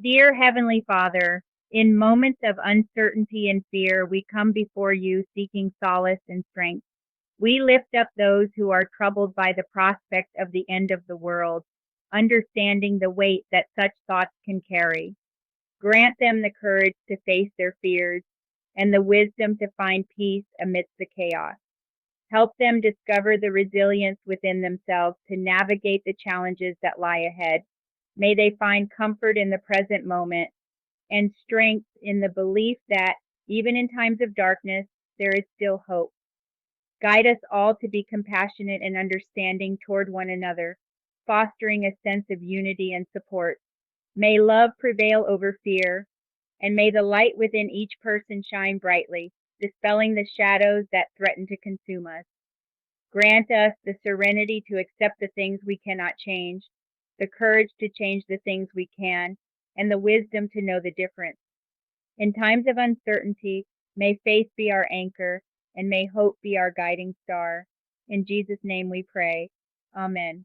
Dear Heavenly Father, in moments of uncertainty and fear, we come before you seeking solace and strength. We lift up those who are troubled by the prospect of the end of the world, understanding the weight that such thoughts can carry. Grant them the courage to face their fears and the wisdom to find peace amidst the chaos. Help them discover the resilience within themselves to navigate the challenges that lie ahead. May they find comfort in the present moment and strength in the belief that even in times of darkness, there is still hope. Guide us all to be compassionate and understanding toward one another, fostering a sense of unity and support. May love prevail over fear, and may the light within each person shine brightly, dispelling the shadows that threaten to consume us. Grant us the serenity to accept the things we cannot change, the courage to change the things we can, and the wisdom to know the difference. In times of uncertainty, may faith be our anchor, and may hope be our guiding star. In Jesus' name we pray. Amen.